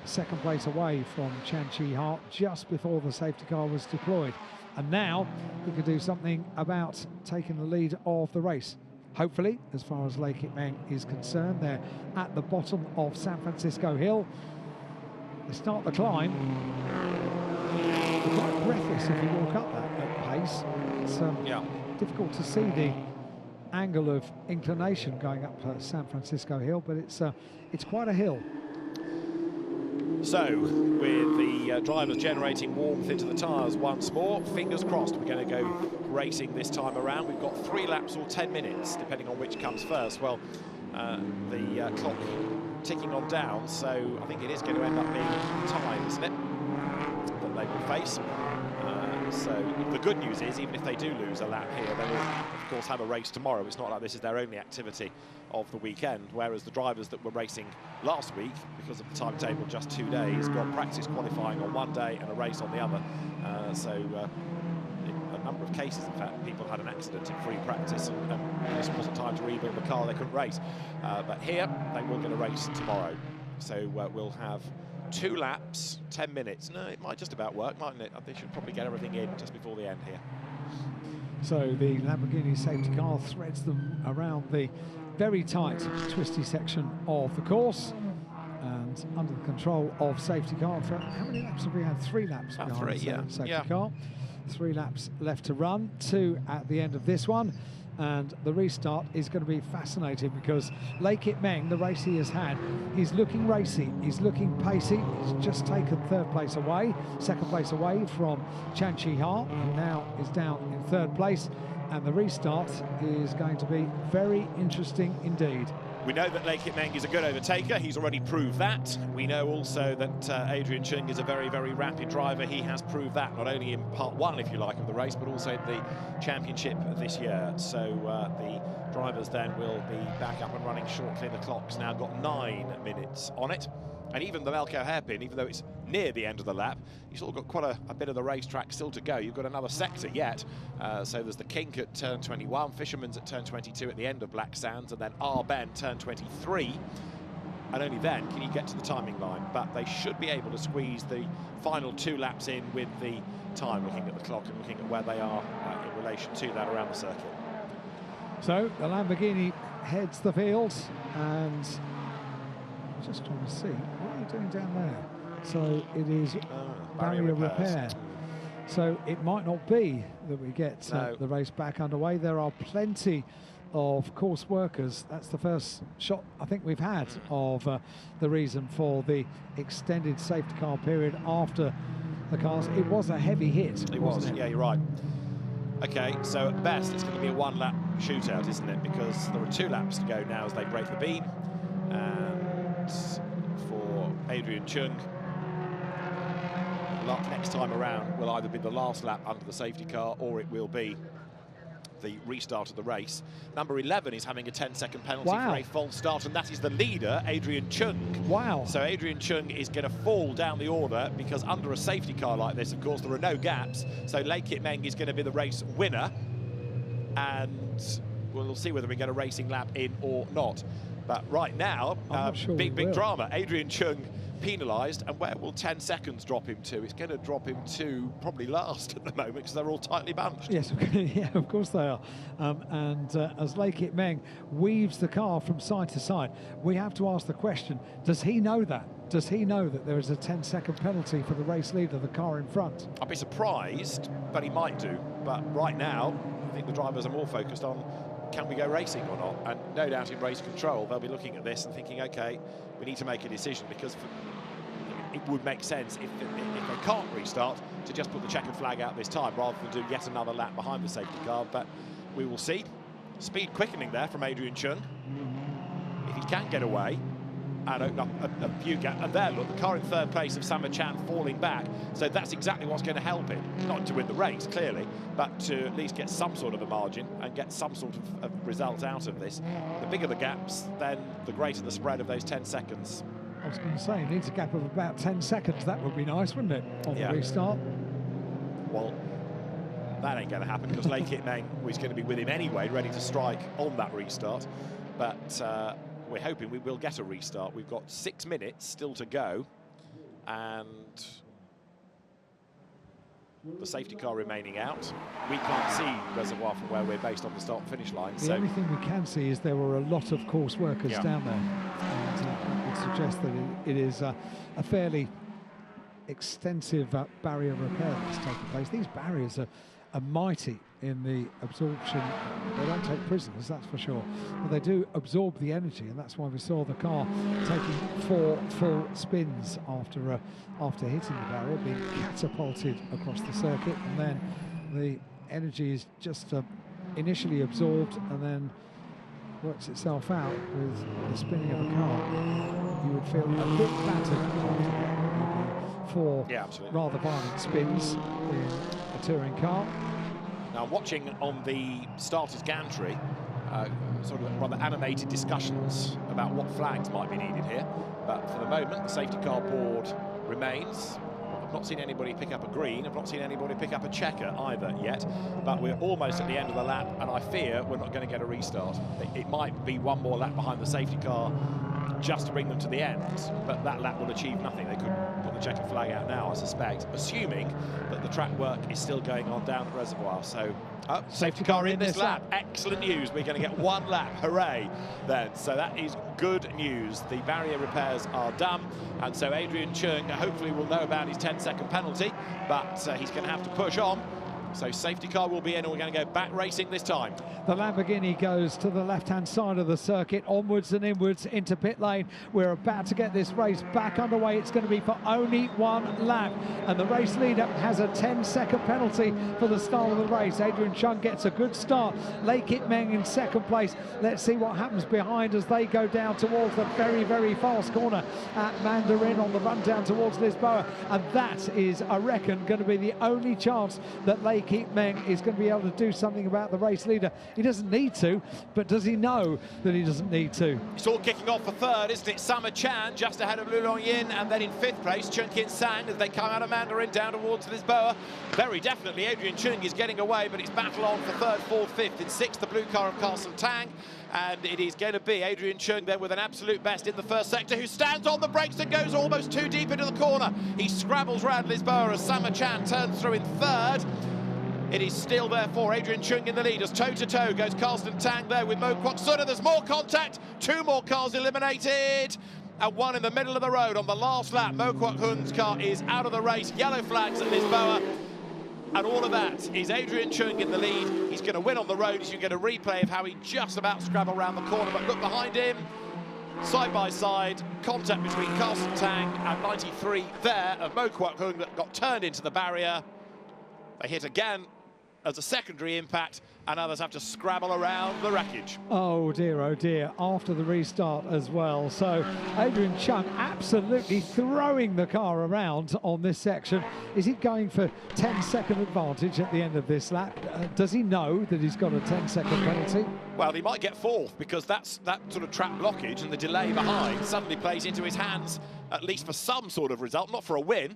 second place away from Chan Chi-ha just before the safety car was deployed. And now he could do something about taking the lead of the race. Hopefully, as far as Lei Kit Meng is concerned, they're at the bottom of San Francisco Hill. They start the climb. You're quite breathless if you walk up that at pace. It's difficult to see the angle of inclination going up San Francisco Hill, but it's quite a hill. So, with the drivers generating warmth into the tyres once more, fingers crossed we're going to go racing this time around. We've got 3 laps or 10 minutes, depending on which comes first. Well, the clock ticking on down, so I think it is going to end up being time, isn't it, that they will face. So the good news is, even if they do lose a lap here, they will, of course, have a race tomorrow. It's not like this is their only activity of the weekend, whereas the drivers that were racing last week, because of the timetable just 2 days, got practice qualifying on one day and a race on the other. In a number of cases, in fact, people had an accident in free practice, and this wasn't time to rebuild the car, they couldn't race. But here, they will get a race tomorrow. So we'll have 2 laps, 10 minutes. No, it might just about work, mightn't it? They should probably get everything in just before the end here. So the Lamborghini safety car threads them around the very tight, twisty section of the course, and under the control of safety car. For how many laps have we had? 3 laps behind the safety car. 3 laps left to run, 2 at the end of this one. And the restart is going to be fascinating because Lei Kit Meng, the race he has had, he's looking racy, he's looking pacey. He's just taken 3rd place away, 2nd place away from Chan Chi-ha, who now is down in 3rd place. And the restart is going to be very interesting indeed. We know that Lei Kit Meng is a good overtaker. He's already proved that. We know also that Adrian Chung is a very, very rapid driver. He has proved that not only in part 1, if you like, of the race, but also in the championship this year. So the drivers then will be back up and running shortly. The clock's now got 9 minutes on it. And even the Melco hairpin, even though it's near the end of the lap, you've still got quite a bit of the racetrack still to go. You've got another sector yet. So there's the Kink at turn 21, Fisherman's at turn 22 at the end of Black Sands, and then Arben turn 23. and only then can you get to the timing line. But they should be able to squeeze the final 2 laps in with the time, looking at the clock and looking at where they are in relation to that around the circuit. So the Lamborghini heads the field, and I'm just trying to see, what are you doing down there? So it is barrier repair. So it might not be that we get the race back underway. There are plenty of course workers. That's the first shot I think we've had of the reason for the extended safety car period after the cars. It was a heavy hit. It was, yeah, you're right. Okay, so at best it's going to be a 1-lap shootout, isn't it? Because there are 2 laps to go now as they break the beam. And for Adrian Chung, next time around will either be the last lap under the safety car, or it will be the restart of the race. Number 11 is having a 10-second penalty for a false start, and that is the leader, Adrian Chung. Wow. So Adrian Chung is going to fall down the order, because under a safety car like this, of course, there are no gaps. So Lei Kit Meng is going to be the race winner, and we'll see whether we get a racing lap in or not. But right now, big drama. Adrian Chung penalised, and where will 10 seconds drop him to? It's going to drop him to probably last at the moment, because they're all tightly bunched. Yes, yeah, of course they are. As Lei Kit Meng weaves the car from side to side, we have to ask the question, does he know that? Does he know that there is a 10-second penalty for the race leader, the car in front? I'd be surprised, but he might do. But right now, I think the drivers are more focused on, can we go racing or not? And no doubt in race control, they'll be looking at this and thinking, OK, we need to make a decision, because it would make sense if they can't restart to just put the checkered flag out this time rather than do yet another lap behind the safety car. But we will see. Speed quickening there from Adrian Chung. If he can get away and open up a few gaps. And there, look, the car in 3rd place of Sama Chan falling back. So that's exactly what's going to help him. Not to win the race, clearly, but to at least get some sort of a margin and get some sort of result out of this. The bigger the gaps, then the greater the spread of those 10 seconds. I was going to say, it needs a gap of about 10 seconds. That would be nice, wouldn't it, on the restart? Well, that ain't going to happen, because Lei Kit Meng was going to be with him anyway, ready to strike on that restart. But we're hoping we will get a restart. We've got 6 minutes still to go, and the safety car remaining out. We can't see Reservoir from where we're based on the start and finish line. The only thing we can see is there were a lot of course workers down there. And it would suggest that it is a fairly extensive barrier repair that's taking place. These barriers are mighty in the absorption. They don't take prisoners, that's for sure, but they do absorb the energy, and that's why we saw the car taking 4 full spins after hitting the barrier, being catapulted across the circuit, and then the energy is just initially absorbed and then works itself out with the spinning of the car. You would feel a bit battered after 4 rather violent spins in a touring car. Now, watching on the starter's gantry, sort of rather animated discussions about what flags might be needed here. But for the moment, the safety car board remains. I've not seen anybody pick up a green. I've not seen anybody pick up a checker either yet. But we're almost at the end of the lap, and I fear we're not going to get a restart. It might be 1 more lap behind the safety car just to bring them to the end, but that lap will achieve nothing. They could put the checkered flag out now, I suspect, assuming that the track work is still going on down at Reservoir. So, safety car in this lap. Excellent news. We're going to get 1 lap. Hooray, then. So that is good news. The barrier repairs are done, and so Adrian Chung hopefully will know about his 10-second penalty, but he's going to have to push on. So safety car will be in, and we're going to go back racing this time. The Lamborghini goes to the left-hand side of the circuit, onwards and inwards into pit lane. We're about to get this race back underway. It's going to be for only 1 lap, and the race leader has a 10-second penalty for the start of the race. Adrian Chung gets a good start. Lei Kit Meng in 2nd place. Let's see what happens behind as they go down towards the very, very fast corner at Mandarin on the run down towards Lisboa, and that is, I reckon, going to be the only chance that Lei Lei Kit Meng is going to be able to do something about the race leader. He doesn't need to, but does he know that he doesn't need to? It's all kicking off for third, isn't it? Summer Chan just ahead of Lu Longyin, and then in fifth place, Chun Kin Sang as they come out of Mandarin down towards Lisboa. Very definitely, Adrian Chung is getting away, but it's battle on for third, fourth, fifth. In sixth, the blue car of Carson Tang. And it is going to be Adrian Chung then with an absolute best in the first sector, who stands on the brakes and goes almost too deep into the corner. He scrabbles round Lisboa as Summer Chan turns through in third. It is still therefore Adrian Chung in the lead as toe-to-toe goes Carsten Tang there with Mo Kwok Suna. There's more contact, two more cars eliminated. And one in the middle of the road on the last lap. Mo Kwok Hung's car is out of the race. Yellow flags at Lisboa. And all of that is Adrian Chung in the lead. He's going to win on the road. You get a replay of how he just about scrabbled around the corner. But look behind him, side by side, contact between Carsten Tang and 93 there of Mo Kwok Hung that got turned into the barrier. They hit again as a secondary impact, and others have to scrabble around the wreckage. Oh dear, after the restart as well. So Adrian Chung absolutely throwing the car around on this section. Is he going for 10-second advantage at the end of this lap? Does he know that he's got a 10-second penalty? Well, he might get fourth, because that sort of track blockage and the delay behind suddenly plays into his hands, at least for some sort of result, not for a win.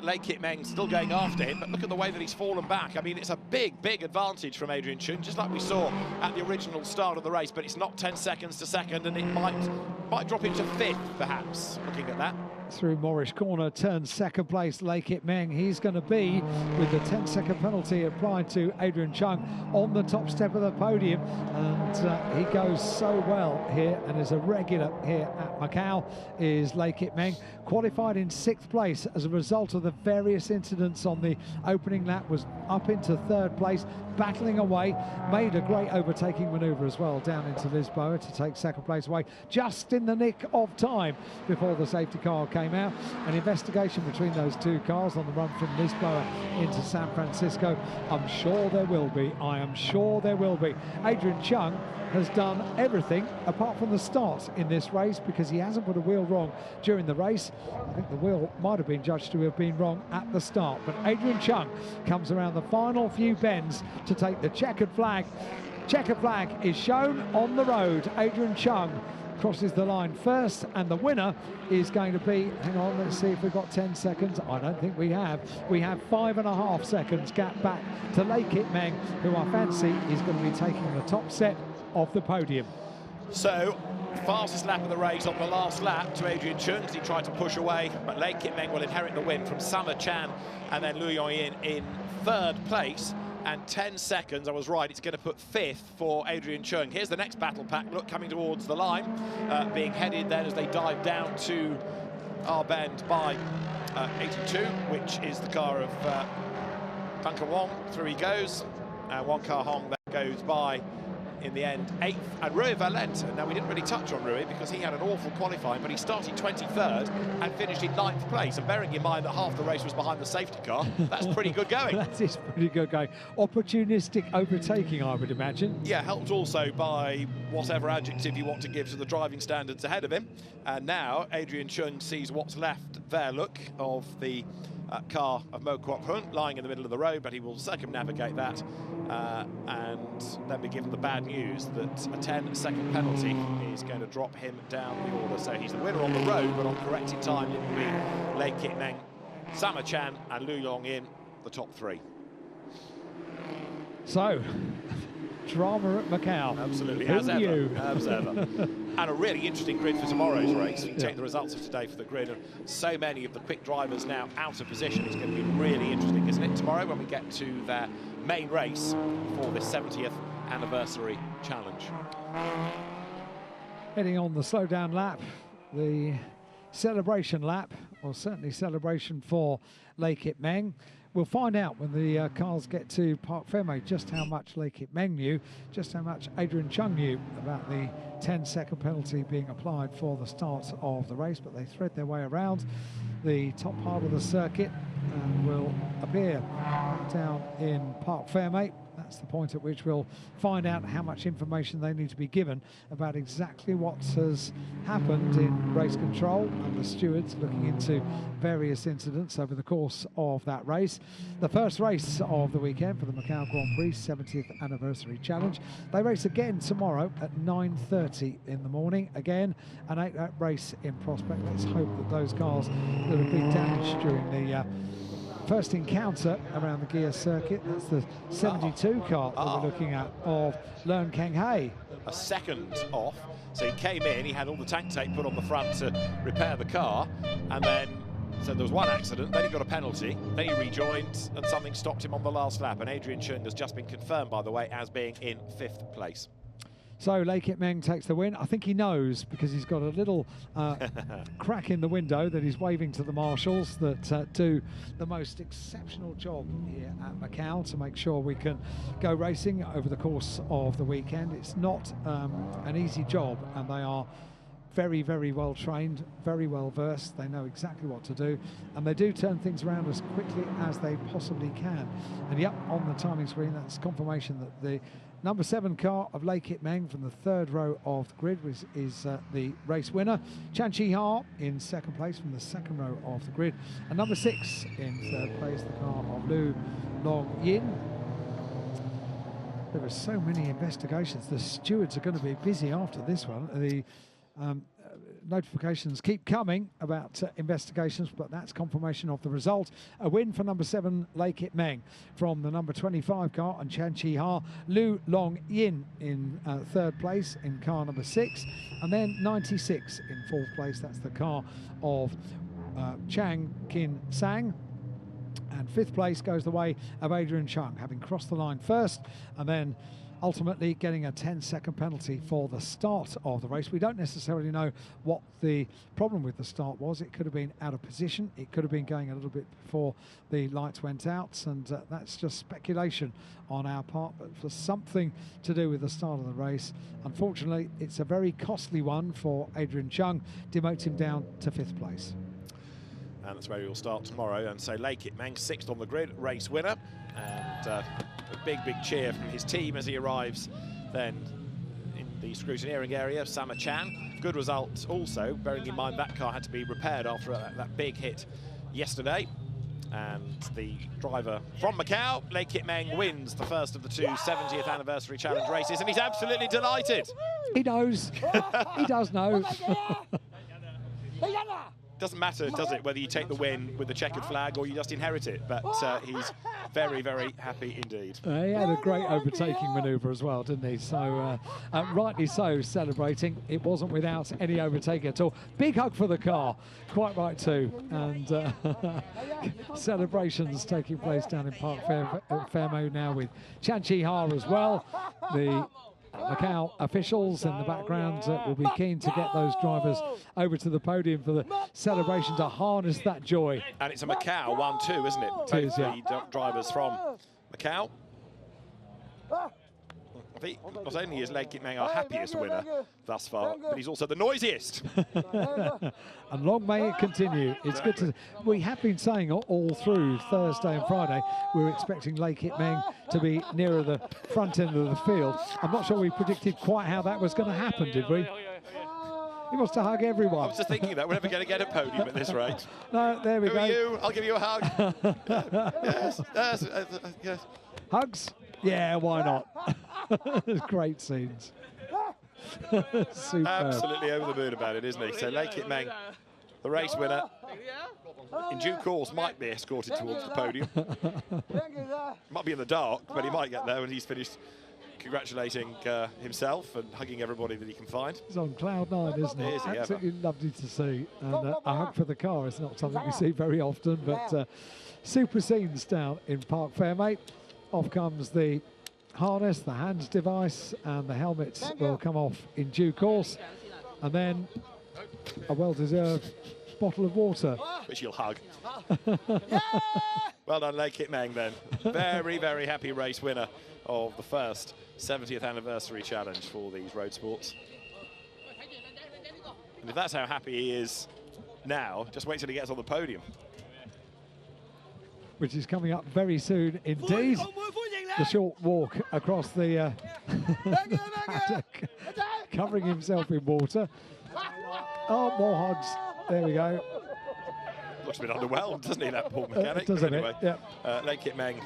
Lei Kit Meng still going after him, but look at the way that he's fallen back. I mean, it's a big advantage from Adrian Chung, just like we saw at the original start of the race, but it's not 10 seconds to second, and it might drop into fifth, perhaps, looking at that. Through Moorish Corner, turns second place, Lei Kit Meng. He's going to be, with the 10-second penalty applied to Adrian Chung, on the top step of the podium. And he goes so well here and is a regular here at Macau, is Lei Kit Meng. Qualified in sixth place as a result of the various incidents on the opening lap, was up into third place, battling away, made a great overtaking manoeuvre as well down into Lisboa to take second place away, just in the nick of time before the safety car came out. An investigation between those two cars on the run from Lisboa into San Francisco. I'm sure there will be. I am sure there will be. Adrian Chung has done everything apart from the start in this race, because he hasn't put a wheel wrong during the race. I think the wheel might have been judged to have been wrong at the start, but Adrian Chung comes around the final few bends to take the checkered flag. Checkered flag is shown on the road. Adrian Chung crosses the line first, and the winner is going to be, hang on, let's see if we've got 10 seconds. I don't think we have. We have 5.5 seconds gap back to Lei Kit Meng, who I fancy is going to be taking the top set of the podium. So, fastest lap of the race on the last lap to Adrian Chung as he tried to push away, but Lei Kit Meng will inherit the win from Summer Chan and then Lu Yongyin in third place. And 10 seconds, I was right, it's going to put fifth for Adrian Chung. Here's the next battle pack, look, coming towards the line, being headed then as they dive down to our bend by 82, which is the car of Bunker Wong. Through he goes, Wong Kar Hong that goes by in the end 8th, and Rui Valente. Now, we didn't really touch on Rui because he had an awful qualifying, but he started 23rd and finished in 9th place. And bearing in mind that half the race was behind the safety car, that's pretty good going. That is pretty good going. Opportunistic overtaking, I would imagine. Yeah, helped also by whatever adjective you want to give to the driving standards ahead of him. And now Adrian Chung sees what's left there, look, of the car of Mo Kwok Hun lying in the middle of the road, but he will circumnavigate that and then be given the bad news that a 10-second penalty is going to drop him down the order. So he's the winner on the road, but on corrected time it will be Lei Kit Meng, Summer Chan and Lu Yongyin, the top three. So, drama at Macau. Absolutely, Who as are ever. you? As ever. And a really interesting grid for tomorrow's race. You take the results of today for the grid, and so many of the quick drivers now out of position. It's going to be really interesting, isn't it, tomorrow when we get to their main race for this 70th anniversary challenge. Heading on the slowdown lap, the celebration lap, or certainly celebration for Lei Kit Meng. We'll find out when the cars get to Parc Ferme just how much Lei Kit Meng knew, just how much Adrian Chung knew about the 10-second penalty being applied for the start of the race. But they thread their way around the top part of the circuit and will appear down in Parc Ferme. That that's the point at which we'll find out how much information they need to be given about exactly what has happened in race control, and the stewards looking into various incidents over the course of that race. The first race of the weekend for the Macau Grand Prix 70th Anniversary Challenge. They race again tomorrow at 9:30 in the morning. Again, an 8-lap race in prospect. Let's hope that those cars that have been damaged during the first encounter around the gear circuit, that's the 72 car that we're looking at of Leung Keng Hei. A second off, so he came in, he had all the tank tape put on the front to repair the car, and then so there was one accident, then he got a penalty, then he rejoined and something stopped him on the last lap, and Adrian Chung has just been confirmed, by the way, as being in 5th place. So Lei Kit Meng takes the win. I think he knows, because he's got a little crack in the window that he's waving to the marshals that do the most exceptional job here at Macau to make sure we can go racing over the course of the weekend. It's not an easy job, and they are very, very well trained, very well versed. They know exactly what to do, and they do turn things around as quickly as they possibly can. And yep, on the timing screen, that's confirmation that the number 7 car of Lei Kit Meng from the 3rd row of the grid is the race winner. Chan Chi-ha in 2nd place from the 2nd row of the grid. And number 6 in 3rd place, the car of Lu Long Yin. There are so many investigations. The stewards are going to be busy after this one. The notifications keep coming about investigations, but that's confirmation of the result. A win for number 7 Lei Kit Meng from the number 25 car, and Chan Chi-ha. Lu Long Yin in 3rd place in car number 6, and then 96 in 4th place. That's the car of Chang Kin Sang. And 5th place goes the way of Adrian Chung, having crossed the line first, and then ultimately getting a 10-second penalty for the start of the race. We don't necessarily know what the problem with the start was. It could have been out of position. It could have been going a little bit before the lights went out, and that's just speculation on our part, but for something to do with the start of the race. Unfortunately, it's a very costly one for Adrian Chung, demotes him down to 5th place. And that's where he will start tomorrow. And so Lei Kit Meng, 6th on the grid, race winner. And a big, big cheer from his team as he arrives then in the scrutineering area. Sama Chan, good result also, bearing in mind that car had to be repaired after that big hit yesterday. And the driver from Macau, Lei Kit Meng, wins the first of the 2 70th Anniversary Challenge races, and he's absolutely delighted. He knows. He does know. Doesn't matter, does it, whether you take the win with the checkered flag or you just inherit it, but he's very, very happy indeed. He had a great overtaking manoeuvre as well, didn't he? So, rightly so, celebrating. It wasn't without any overtaking at all. Big hug for the car, quite right too. And celebrations taking place down in Park Fairmont now with Chan Chi-ha as well. The Macau officials in the background will be keen to get those drivers over to the podium for the celebration to harness that joy. And it's a Macau 1-2, isn't it? Both the drivers from Macau. I think not only is Lei Kit Meng our happiest winner thus far, but he's also the noisiest. And long may it continue. It's good to. We have been saying all through Thursday and Friday we were expecting Lei Kit Meng to be nearer the front end of the field. I'm not sure we predicted quite how that was going to happen, did we? He wants to hug everyone. I was just thinking that we're never going to get a podium at this rate. No, there we go. Who are you? I'll give you a hug. Yes. Hugs? Yeah, why not? Great scenes. Superb. Absolutely over the moon about it, isn't he? So Lei Kit Meng, the race winner, in due course might be escorted towards the podium. Might be in the dark, but he might get there when he's finished congratulating himself and hugging everybody that he can find. He's on cloud 9, isn't he? Absolutely lovely to see. And a hug for the car is not something we see very often, but super scenes down in Park Fairmont. Off comes the harness, the hands device, and the helmets will come off in due course. And then a well-deserved bottle of water. Which you'll hug. Well done, Lei Kit Meng, then. Very, very happy race winner of the first 70th Anniversary Challenge for these road sports. And if that's how happy he is now, just wait till he gets on the podium. Which is coming up very soon indeed. the short walk across the paddock, covering himself in water. Oh, more hogs. There we go. Looks a bit underwhelmed, doesn't he, that poor mechanic? Doesn't anyway, it? Yeah. Leg Kip Meng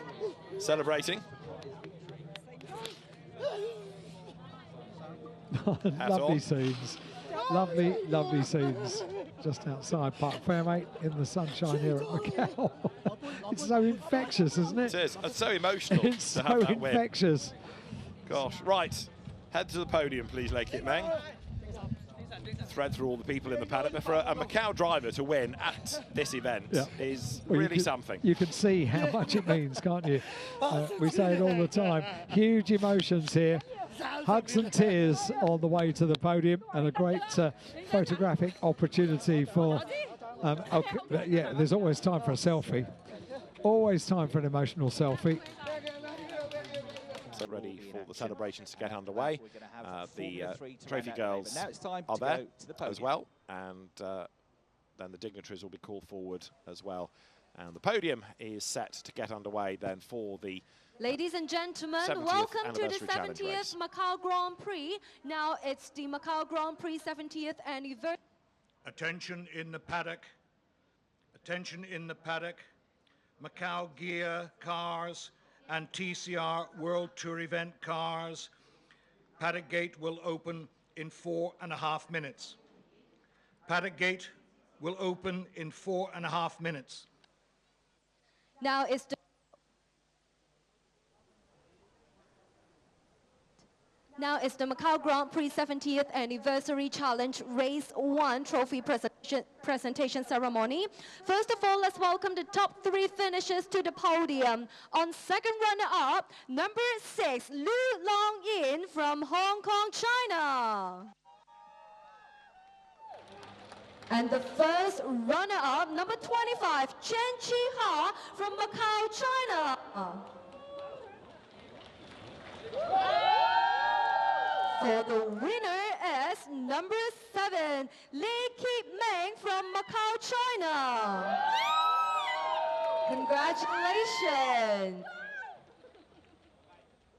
celebrating. Lovely scenes. Lovely, lovely scenes. Just outside Park Fairmate in the sunshine here at Macau. It's so infectious, isn't it? It is. It's so emotional. It's so infectious. Gosh, right. Head to the podium, please, Leg Kip Meng. Thread through all the people in the paddock. But for a Macau driver to win at this event is really something. You can see how much it means, can't you? We say it all the time. Huge emotions here. Hugs and tears on the way to the podium, and a great photographic opportunity for... there's always time for a selfie. Always time for an emotional selfie. So ready for the celebrations to get underway. The trophy girls are there as well, and then the dignitaries will be called forward as well. And the podium is set to get underway then for the Ladies and gentlemen, welcome to the 70th Macau Grand Prix. Now it's the Macau Grand Prix 70th anniversary. Attention in the paddock. Attention in the paddock. Macau Gear cars and TCR World Tour event cars. Paddock gate will open in 4.5 minutes. Paddock gate will open in 4.5 minutes. Now it's the Macau Grand Prix 70th Anniversary Challenge Race 1 Trophy presentation ceremony. First of all, let's welcome the top 3 finishers to the podium. On second runner-up, number 6, Lu Long-in from Hong Kong, China. And the first runner-up, number 25, Chen Chi-ha from Macau, China. For the winner is number 7, Leg Kip Meng from Macau, China. Congratulations.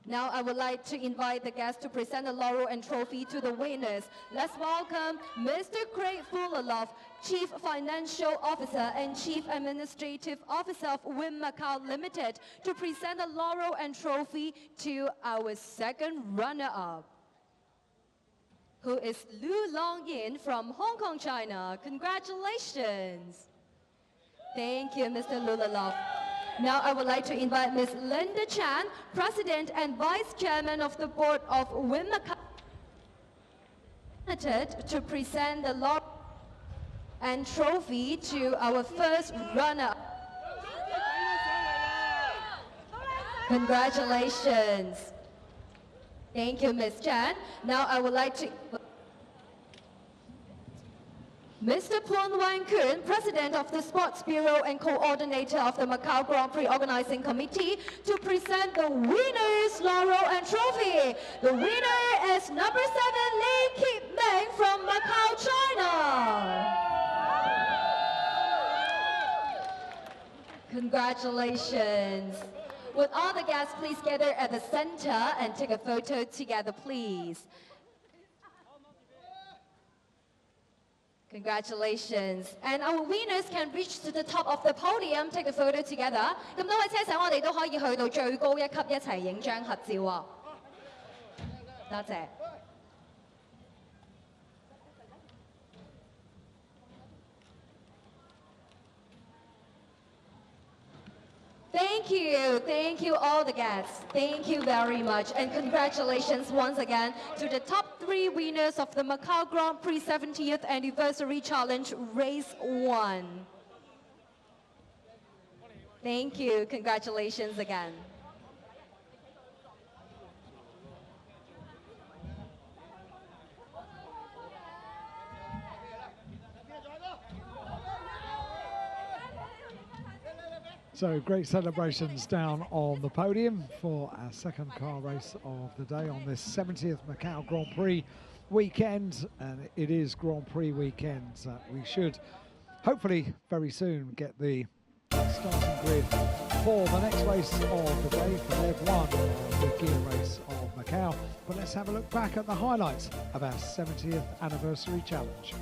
Now I would like to invite the guests to present the laurel and trophy to the winners. Let's welcome Mr. Craig Fullerloff, Chief Financial Officer and Chief Administrative Officer of Win Macau Limited, to present the laurel and trophy to our second runner-up, who is Lu Long-in from Hong Kong, China. Congratulations. Thank you, Mr. Fullerloff. Now I would like to invite Ms. Linda Chan, President and Vice Chairman of the Board of Win Macau Limited, to present the laurel and trophy to our first runner-up. Congratulations. Thank you, Ms. Chan. Now I would like to Mr. Puan Wan Kun, President of the Sports Bureau and Coordinator of the Macau Grand Prix Organizing Committee, to present the winner's laurel and trophy. The winner is number 7, Leg Kip Meng from Macau, China. Congratulations. Would all the guests please gather at the center and take a photo together, please? Congratulations. And our winners can reach to the top of the podium, take a photo together. 咁多位車手，我哋都可以去到最高一級一齊影張合照啊！多謝。Thank you all the guests. Thank you very much, and congratulations once again to the top 3 winners of the Macau Grand Prix 70th Anniversary Challenge Race 1. Thank you, congratulations again. So great celebrations down on the podium for our second car race of the day on this 70th Macau Grand Prix weekend, and it is Grand Prix weekend. We should hopefully very soon get the starting grid for the next race of the day, for leg one of the gear race of Macau. But let's have a look back at the highlights of our 70th anniversary challenge.